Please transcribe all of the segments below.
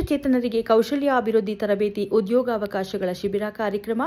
ಚೇತನರಿಗೆ ಕೌಶಲ್ಯಾಭಿವೃದ್ಧಿ ತರಬೇತಿ ಉದ್ಯೋಗಾವಕಾಶಗಳ ಶಿಬಿರ ಕಾರ್ಯಕ್ರಮ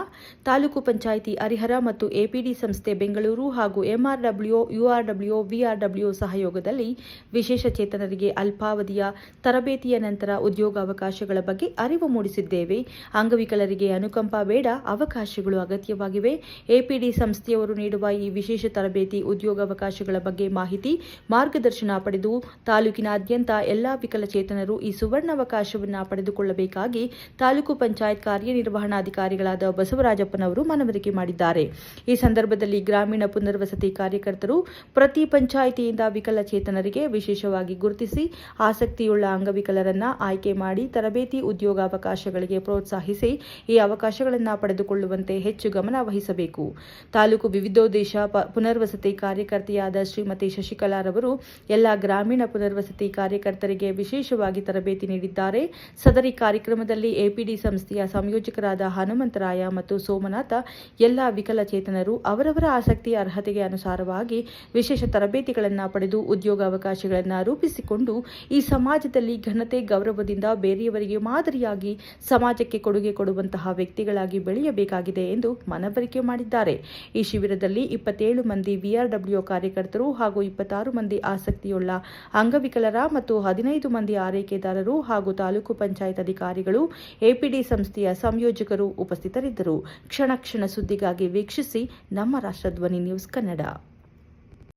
ತಾಲೂಕು ಪಂಚಾಯಿತಿ ಹರಿಹರ ಮತ್ತು ಎಪಿಡಿ ಸಂಸ್ಥೆ ಬೆಂಗಳೂರು ಹಾಗೂ ಎಂಆರ್ಡಬ್ಲ್ಯೂ ಯುಆರ್ಡಬ್ಲ್ಯೂ ವಿಆರ್ಡಬ್ಲ್ಯೂ ಸಹಯೋಗದಲ್ಲಿ ವಿಶೇಷ ಚೇತನರಿಗೆ ಅಲ್ಪಾವಧಿಯ ತರಬೇತಿಯ ನಂತರ ಉದ್ಯೋಗಾವಕಾಶಗಳ ಬಗ್ಗೆ ಅರಿವು ಮೂಡಿಸಿದ್ದೇವೆ. ಅಂಗವಿಕಲರಿಗೆ ಅನುಕಂಪ ಬೇಡ, ಅವಕಾಶಗಳು ಅಗತ್ಯವಾಗಿವೆ. ಎಪಿಡಿ ಸಂಸ್ಥೆಯವರು ನೀಡುವ ಈ ವಿಶೇಷ ತರಬೇತಿ ಉದ್ಯೋಗಾವಕಾಶಗಳ ಬಗ್ಗೆ ಮಾಹಿತಿ ಮಾರ್ಗದರ್ಶನ ಪಡೆದು ತಾಲೂಕಿನಾದ್ಯಂತ ಎಲ್ಲಾ ವಿಕಲಚೇತನರು ಈ ಸುವರ್ಣಾವಕಾಶವನ್ನು ಪಡೆದುಕೊಳ್ಳಬೇಕಾಗಿ ತಾಲೂಕು ಪಂಚಾಯತ್ ಕಾರ್ಯನಿರ್ವಹಣಾಧಿಕಾರಿಗಳಾದ ಬಸವರಾಜಪ್ಪನವರು ಮನವರಿಕೆ ಮಾಡಿದ್ದಾರೆ. ಈ ಸಂದರ್ಭದಲ್ಲಿ ಗ್ರಾಮೀಣ ಪುನರ್ವಸತಿ ಕಾರ್ಯಕರ್ತರು ಪ್ರತಿ ಪಂಚಾಯಿತಿಯಿಂದ ವಿಕಲಚೇತನರಿಗೆ ವಿಶೇಷವಾಗಿ ಗುರುತಿಸಿ ಆಸಕ್ತಿಯುಳ್ಳ ಅಂಗವಿಕಲರನ್ನ ಆಯ್ಕೆ ಮಾಡಿ ತರಬೇತಿ ಉದ್ಯೋಗಾವಕಾಶಗಳಿಗೆ ಪ್ರೋತ್ಸಾಹಿಸಿ ಈ ಅವಕಾಶಗಳನ್ನು ಪಡೆದುಕೊಳ್ಳುವಂತೆ ಹೆಚ್ಚು ಗಮನ ವಹಿಸಬೇಕು. ತಾಲೂಕು ವಿವಿಧೋದ್ದೇಶ ಪುನರ್ವಸತಿ ಕಾರ್ಯಕರ್ತೆಯಾದ ಶ್ರೀಮತಿ ಶಶಿಕಲಾರವರು ಎಲ್ಲ ಗ್ರಾಮೀಣ ಪುನರ್ವಸತಿ ಕಾರ್ಯಕರ್ತರಿಗೆ ವಿಶೇಷವಾಗಿ ತರಬೇತಿ ನೀಡಿದ್ದಾರೆ. ಸದರಿ ಕಾರ್ಯಕ್ರಮದಲ್ಲಿ ಎಪಿಡಿ ಸಂಸ್ಥೆಯ ಸಂಯೋಜಕರಾದ ಹನುಮಂತರಾಯ ಮತ್ತು ಸೋಮನಾಥ ಎಲ್ಲ ವಿಕಲಚೇತನರು ಅವರವರ ಆಸಕ್ತಿಯ ಅರ್ಹತೆಗೆ ಅನುಸಾರವಾಗಿ ವಿಶೇಷ ತರಬೇತಿಗಳನ್ನು ಪಡೆದು ಉದ್ಯೋಗಾವಕಾಶಗಳನ್ನು ರೂಪಿಸಿಕೊಂಡು ಈ ಸಮಾಜದಲ್ಲಿ ಘನತೆ ಗೌರವದಿಂದ ಬೇರೆಯವರಿಗೆ ಮಾದರಿಯಾಗಿ ಸಮಾಜಕ್ಕೆ ಕೊಡುಗೆ ಕೊಡುವಂತಹ ವ್ಯಕ್ತಿಗಳಾಗಿ ಬೆಳೆಯಬೇಕಾಗಿದೆ ಎಂದು ಮನವರಿಕೆ ಮಾಡಿದ್ದಾರೆ. ಈ ಶಿಬಿರದಲ್ಲಿ 27 ಮಂದಿ ವಿಆರ್ಡಬ್ಲ್ಯೂ ಕಾರ್ಯಕರ್ತರು ಹಾಗೂ 26 ಮಂದಿ ಆಸಕ್ತಿಯುಳ್ಳ ಅಂಗವಿಕಲರ ಮತ್ತು 15 ಮಂದಿ ಆರೈಕೆದಾರರು ಹಾಗೂ ತಾಲೂಕು ಪಂಚಾಯತ್ ಅಧಿಕಾರಿಗಳು, ಎಪಿಡಿ ಸಂಸ್ಥೆಯ ಸಂಯೋಜಕರು ಉಪಸ್ಥಿತರಿದ್ದರು. ಕ್ಷಣ ಕ್ಷಣ ಸುದ್ದಿಗಾಗಿ ವೀಕ್ಷಿಸಿ ನಮ್ಮ ರಾಷ್ಟ್ರಧ್ವನಿ ನ್ಯೂಸ್ ಕನ್ನಡ.